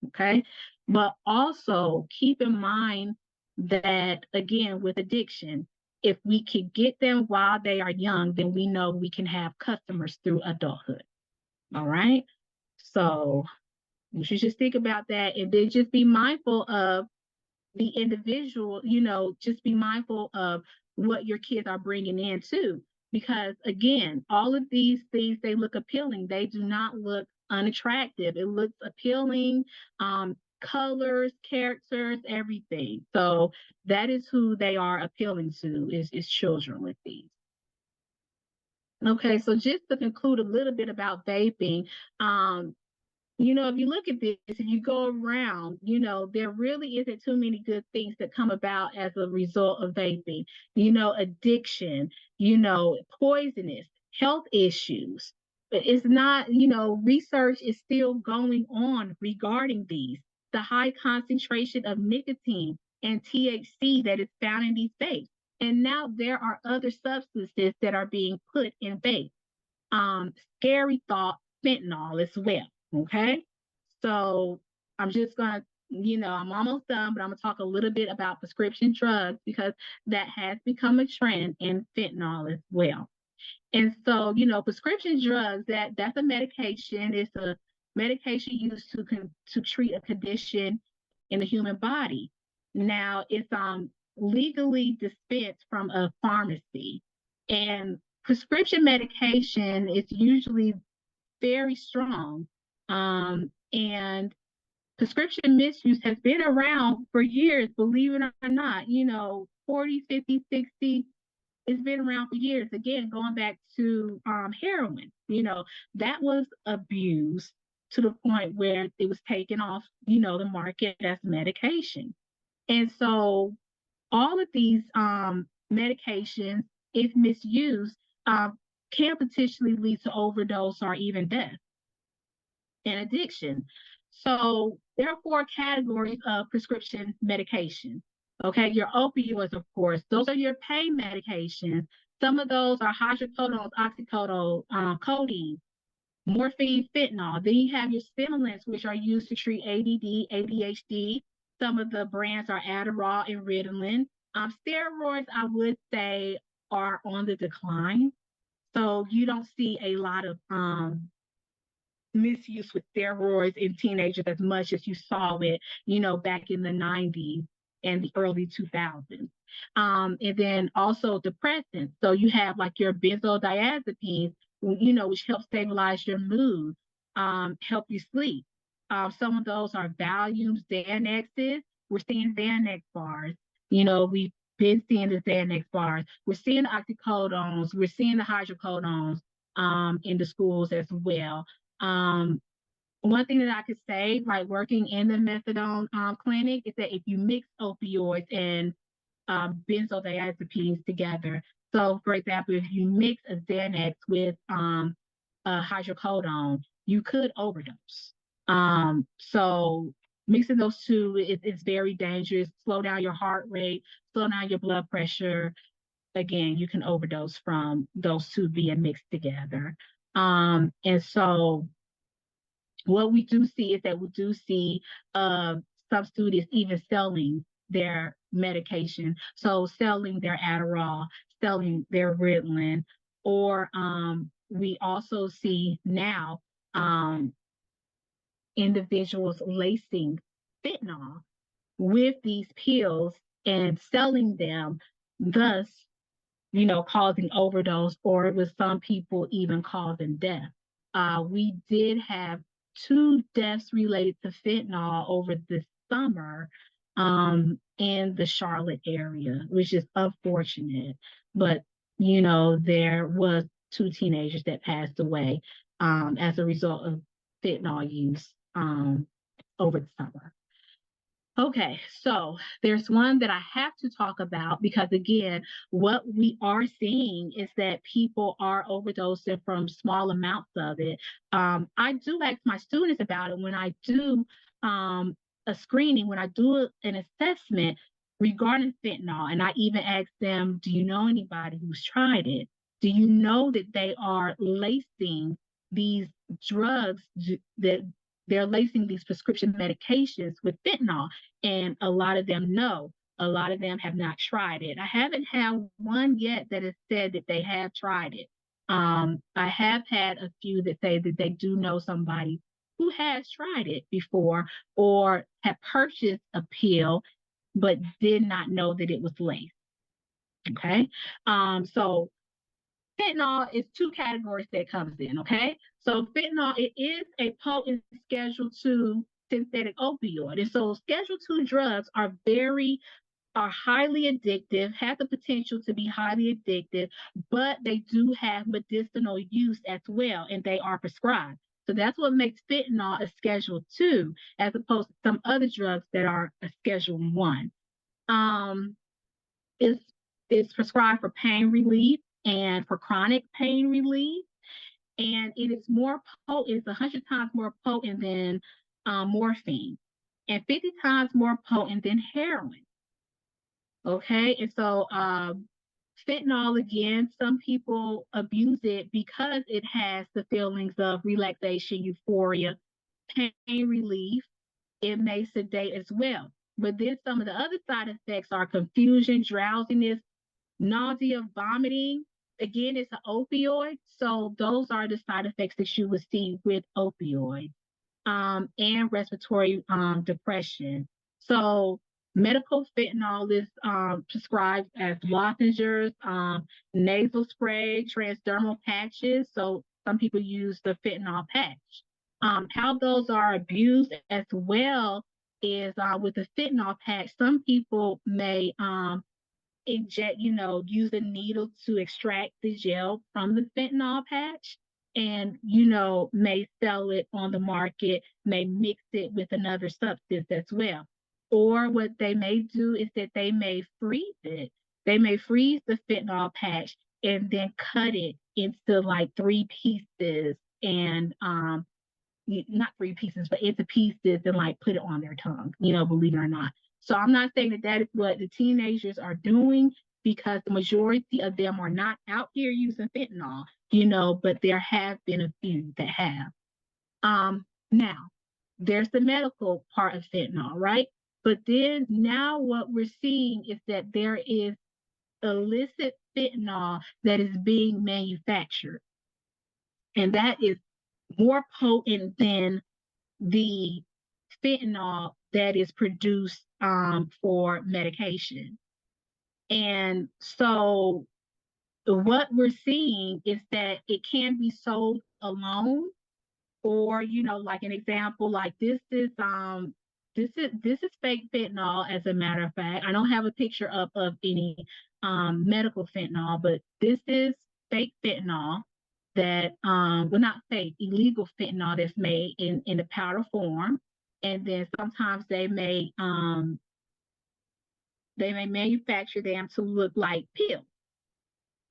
Okay. But also keep in mind that, again, with addiction, if we could get them while they are young, then we know we can have customers through adulthood. All right. So you should just think about that, and then just be mindful of the individual, just be mindful of what your kids are bringing in too. Because again, all of these things, they look appealing. They do not look unattractive. It looks appealing, colors, characters, everything. So that is who they are appealing to, is children with these. Okay, so just to conclude a little bit about vaping, if you look at this, if you go around, there really isn't too many good things that come about as a result of vaping. Addiction, poisonous, health issues. But it's not, research is still going on regarding these. The high concentration of nicotine and THC that is found in these vapes. And now there are other substances that are being put in vapes. Scary thought, fentanyl as well. Okay. So I'm just going to, I'm almost done, but I'm going to talk a little bit about prescription drugs because that has become a trend in fentanyl as well. And so, prescription drugs, that's a medication. It's a medication used to treat a condition in the human body. Now, it's legally dispensed from a pharmacy. And prescription medication is usually very strong. And prescription misuse has been around for years, believe it or not, 40, 50, 60, it's been around for years. Again, going back to heroin, that was abused to the point where it was taken off, the market as medication. And so all of these medications, if misused, can potentially lead to overdose or even death and addiction. So there are 4 categories of prescription medication. Okay, your opioids, of course, those are your pain medications. Some of those are hydrocodones, oxycodone, codeine, morphine, fentanyl. Then you have your stimulants, which are used to treat ADD, ADHD. Some of the brands are Adderall and Ritalin. Steroids, I would say, are on the decline. So you don't see a lot of misuse with steroids in teenagers as much as you saw it, back in the 90s and the early 2000s. And then also depressants. So you have like your benzodiazepines, which help stabilize your mood, help you sleep. Some of those are Valiums, Xanaxes. We're seeing Xanax bars. We've been seeing the Xanax bars. We're seeing the oxycodones. We're seeing the hydrocodones in the schools as well. One thing that I could say, like working in the methadone clinic, is that if you mix opioids and benzodiazepines together, so for example, if you mix a Xanax with a hydrocodone, you could overdose. So mixing those two is very dangerous. Slow down your heart rate, slow down your blood pressure. Again, you can overdose from those two being mixed together. And so what we do see is that we do see some students even selling their medication. So selling their Adderall, selling their Ritalin, or we also see now individuals lacing fentanyl with these pills and selling them, thus, causing overdose, or with some people even causing death. We did have 2 deaths related to fentanyl over the summer in the Charlotte area, which is unfortunate. But, there was 2 teenagers that passed away as a result of fentanyl use over the summer. Okay, so there's one that I have to talk about because again, what we are seeing is that people are overdosing from small amounts of it. I do ask my students about it when I do a screening, when I do an assessment regarding fentanyl, and I even ask them, do you know anybody who's tried it? Do you know that they are lacing these drugs that they're lacing these prescription medications with fentanyl? And a lot of them know. A lot of them have not tried it. I haven't had one yet that has said that they have tried it. I have had a few that say that they do know somebody who has tried it before or have purchased a pill but did not know that it was laced. Okay. So fentanyl is two categories that comes in. Okay. So fentanyl, it is a potent Schedule II synthetic opioid. And so Schedule II drugs are highly addictive, have the potential to be highly addictive, but they do have medicinal use as well, and they are prescribed. So that's what makes fentanyl a Schedule II, as opposed to some other drugs that are a Schedule I. Um, it's, it's prescribed for pain relief and for chronic pain relief, and it is more potent. It's 100 times more potent than morphine, and 50 times more potent than heroin. Okay, and so fentanyl, again, some people abuse it because it has the feelings of relaxation, euphoria, pain relief. It may sedate as well. But then some of the other side effects are confusion, drowsiness, nausea, vomiting. Again, it's an opioid, so those are the side effects that you would see with opioids, and respiratory depression. So medical fentanyl is prescribed as lozenges, nasal spray, transdermal patches. So some people use the fentanyl patch. How those are abused as well is with the fentanyl patch, some people may inject, use a needle to extract the gel from the fentanyl patch and, may sell it on the market, may mix it with another substance as well. Or what they may do is that they may freeze it. They may freeze the fentanyl patch and then cut it into like three pieces and not three pieces, but into pieces and like put it on their tongue, believe it or not. So I'm not saying that that is what the teenagers are doing because the majority of them are not out here using fentanyl, but there have been a few that have. Now, there's the medical part of fentanyl, right? But then now what we're seeing is that there is illicit fentanyl that is being manufactured. And that is more potent than the fentanyl that is produced for medication. And so what we're seeing is that it can be sold alone, or like an example, like this is fake fentanyl. As a matter of fact, I don't have a picture up of any medical fentanyl, but this is fake fentanyl that well, not fake, illegal fentanyl that's made in the powder form. And then sometimes they may manufacture them to look like pills.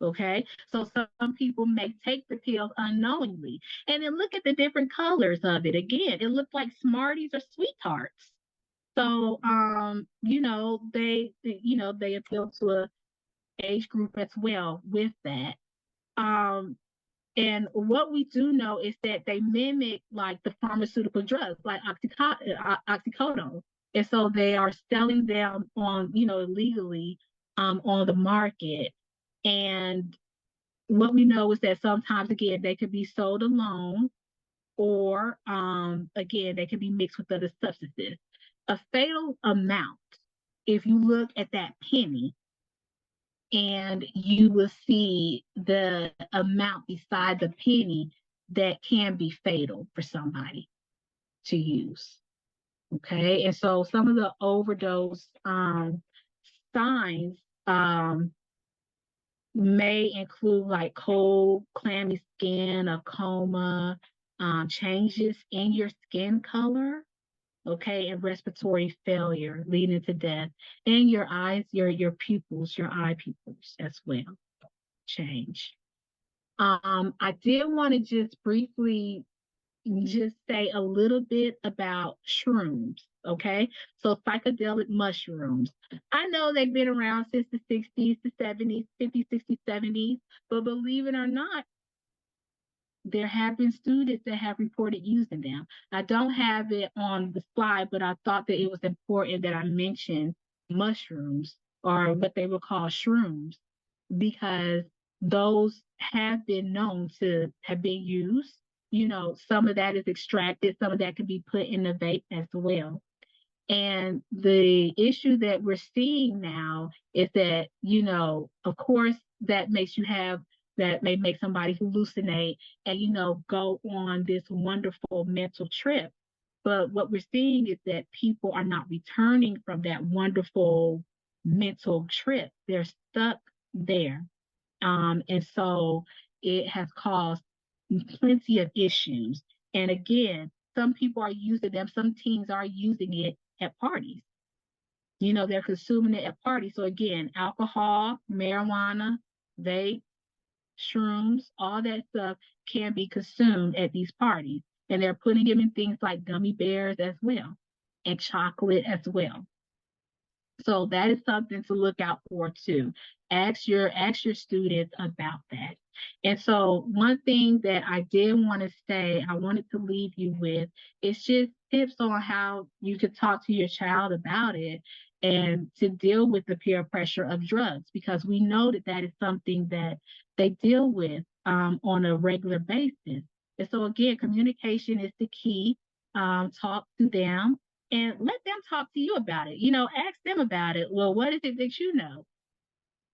Okay, so some people may take the pills unknowingly, and then look at the different colors of it. Again, it looks like Smarties or Sweethearts. So they appeal to a age group as well with that. And what we do know is that they mimic like the pharmaceutical drugs, like oxycodone. And so they are selling them on, illegally on the market. And what we know is that sometimes, again, they could be sold alone, or again, they can be mixed with other substances. A fatal amount, if you look at that penny, and you will see the amount beside the penny that can be fatal for somebody to use. Okay, and so some of the overdose signs may include like cold, clammy skin, a coma, changes in your skin color, okay, and respiratory failure leading to death. And your eyes, your pupils, your eye pupils as well change. I did want to just briefly just say a little bit about shrooms, okay? So psychedelic mushrooms. I know they've been around since the 60s, the 70s, 50s, 60s, 70s, but believe it or not, there have been students that have reported using them. I don't have it on the slide, but I thought that it was important that I mention mushrooms, or what they would call shrooms, because those have been known to have been used. You know, some of that is extracted, some of that can be put in the vape as well. And the issue that we're seeing now is that, you know, of course, that makes you have, that may make somebody hallucinate and, you know, go on this wonderful mental trip. But what we're seeing is that people are not returning from that wonderful mental trip. They're stuck there. And so it has caused plenty of issues. And again, some people are using them, some teens are using it at parties. You know, they're consuming it at parties. So again, alcohol, marijuana, vape, shrooms, all that stuff can be consumed at these parties. And they're putting them in things like gummy bears as well, and chocolate as well. So that is something to look out for too. Ask your students about that. And so one thing that I did want to say, I wanted to leave you with, is just tips on how you could talk to your child about it and to deal with the peer pressure of drugs, because we know that that is something that they deal with on a regular basis. And so again, communication is the key. Talk to them and let them talk to you about it. You know, ask them about it. Well, what is it that you know?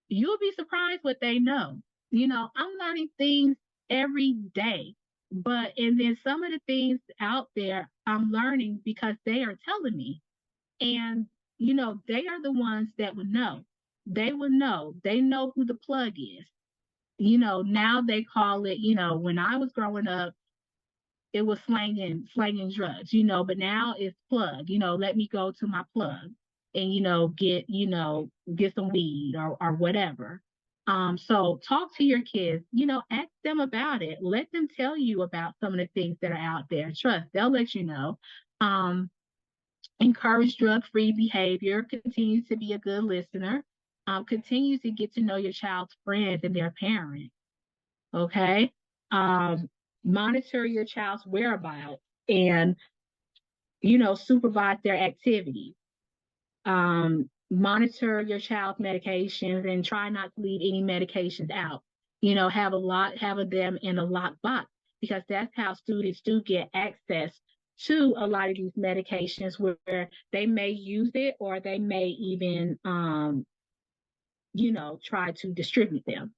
You'll be surprised what they know. You know, I'm learning things every day, but and then some of the things out there I'm learning because they are telling me. And, you know, they are the ones that would know. They would know. They know who the plug is. You know, now they call it, you know, when I was growing up, it was slanging drugs, you know, but now it's plug, you know, let me go to my plug and, get some weed or whatever. So talk to your kids, you know, ask them about it. Let them tell you about some of the things that are out there. Trust, they'll let you know. Um, Encourage drug-free behavior, continue to be a good listener, continue to get to know your child's friends and their parents. Okay. Um, Monitor your child's whereabouts and, you know, supervise their activities. Monitor your child's medications and try not to leave any medications out. You know, have of them in a locked box, because that's how students do get access to a lot of these medications, where they may use it or they may even, try to distribute them.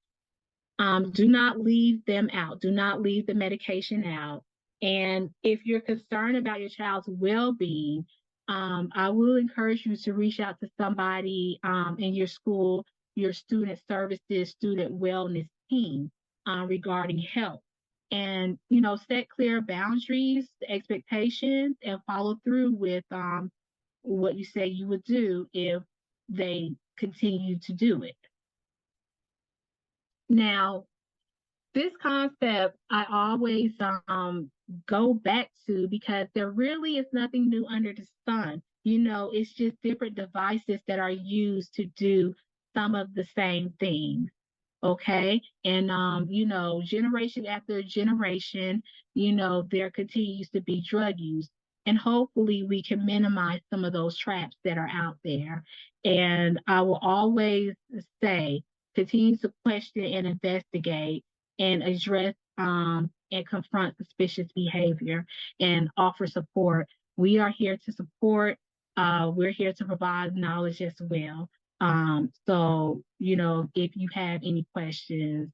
Do not leave them out. Do not leave the medication out. And if you're concerned about your child's well-being, I will encourage you to reach out to somebody in your school, your student services, student wellness team regarding health. And, you know, set clear boundaries, expectations, and follow through with what you say you would do if they continue to do it. Now, this concept I always go back to, because there really is nothing new under the sun. You know, it's just different devices that are used to do some of the same things. Okay. And, generation after generation, you know, there continues to be drug use. And hopefully we can minimize some of those traps that are out there. And I will always say, continue to question and investigate and address and confront suspicious behavior and offer support. We are here to support. We're here to provide knowledge as well. So, you know, if you have any questions,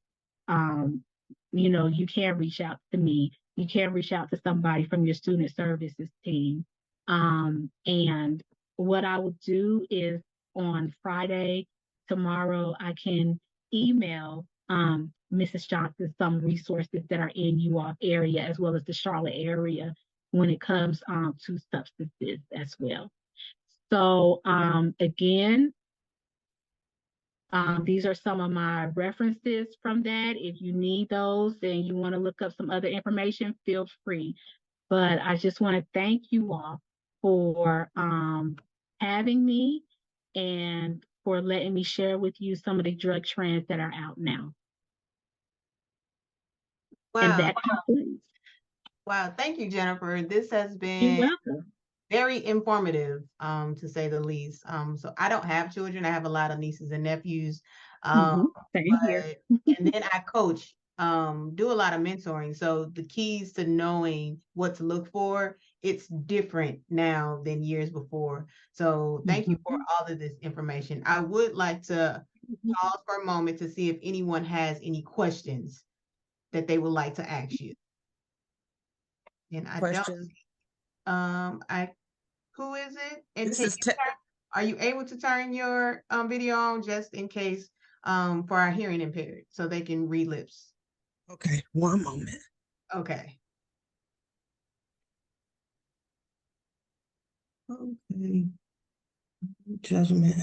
you can reach out to me. You can reach out to somebody from your student services team. And what I will do is, on Friday, tomorrow, I can email Mrs. Johnson some resources that are in you all area, as well as the Charlotte area, when it comes to substances as well. So again, these are some of my references from that. If you need those and you want to look up some other information, feel free. But I just want to thank you all for having me and for letting me share with you some of the drug trends that are out now. And Wow. that concludes. Wow. Thank you, Jennifer. This has You're been welcome. very informative, to say the least. So I don't have children. I have a lot of nieces and nephews. Same here. And then I coach, do a lot of mentoring. So the keys to knowing what to look for, it's different now than years before. So thank you for all of this information. I would like to pause for a moment to see if anyone has any questions that they would like to ask you. And I Question. who is it? And This is are you able to turn your video on just in case for our hearing impaired so they can read lips? okay. One moment. Okay. Okay. Judgment.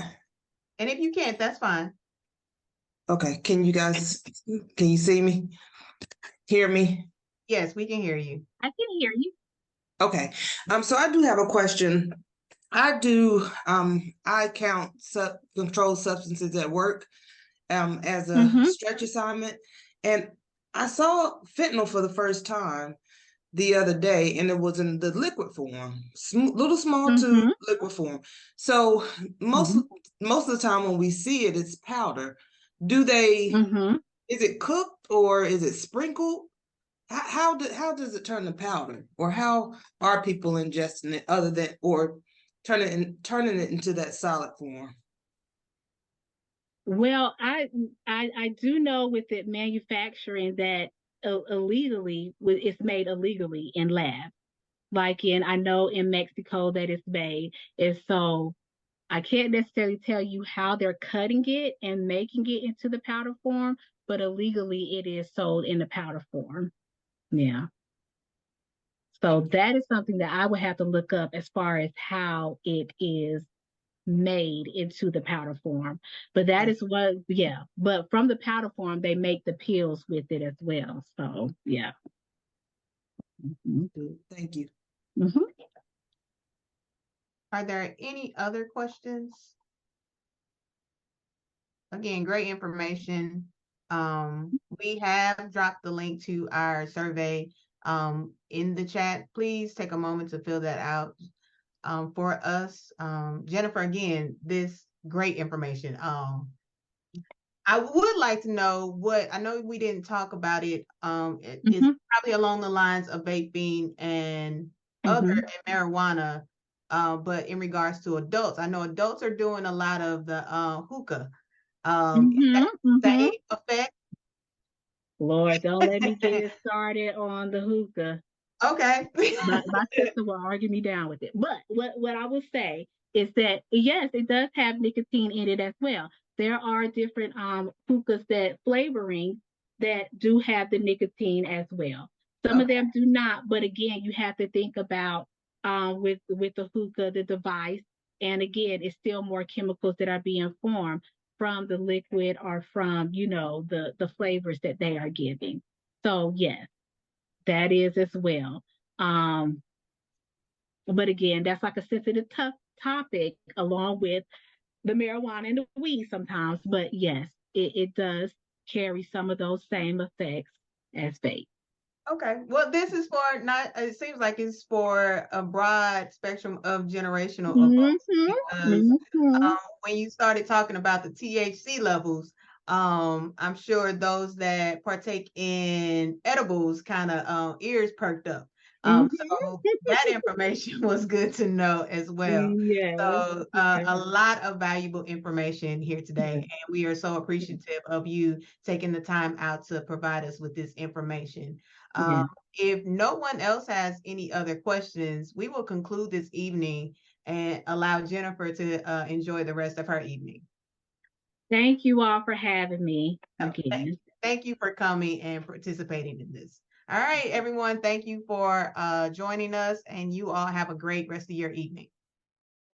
And if you can't, that's fine. Okay. Can you see me? Hear me? Yes, we can hear you. I can hear you. Okay. So I do have a question. I count controlled substances at work as a stretch assignment. And I saw fentanyl for the first time the other day, and it was in the liquid form, little small tube liquid form. So most of the time when we see it, it's powder. Is it cooked or is it sprinkled? How does it turn to powder, or how are people ingesting it other than or turning it into that solid form? Well, I do know with it manufacturing that illegally, it's made illegally in labs. Like I know in Mexico that it's made. And so I can't necessarily tell you how they're cutting it and making it into the powder form, but illegally it is sold in the powder form. Yeah. So that is something that I would have to look up as far as how it is made into the powder form. But that is what, yeah. But from the powder form, they make the pills with it as well. So, yeah. Thank you. Are there any other questions? Again, great information. We have dropped the link to our survey in the chat. Please take a moment to fill that out for us. Jennifer, again, this great information. I would like to know I know we didn't talk about it. It's probably along the lines of vaping and and marijuana. But in regards to adults, I know adults are doing a lot of the hookah. Is that the same effect? Lord, don't let me get it started on the hookah. Okay. my sister will argue me down with it. But what I will say is that yes, it does have nicotine in it as well. There are different hookahs that flavoring that do have the nicotine as well. Some of them do not, but again, you have to think about with the hookah, the device, and again, it's still more chemicals that are being formed from the liquid or from the flavors that they are giving. So yes, that is as well. But again, that's like a sensitive topic along with the marijuana and the weed sometimes. But yes, it does carry some of those same effects as vape. Okay. Well, this is for it seems like it's for a broad spectrum of generational adults because when you started talking about the THC levels, I'm sure those that partake in edibles kind of ears perked up. So that information was good to know as well. Yes. So a lot of valuable information here today, and we are so appreciative of you taking the time out to provide us with this information. If no one else has any other questions, we will conclude this evening and allow Jennifer to enjoy the rest of her evening. Thank you all for having me again. Thank you for coming and participating in this. All right, everyone. Thank you for joining us, and you all have a great rest of your evening.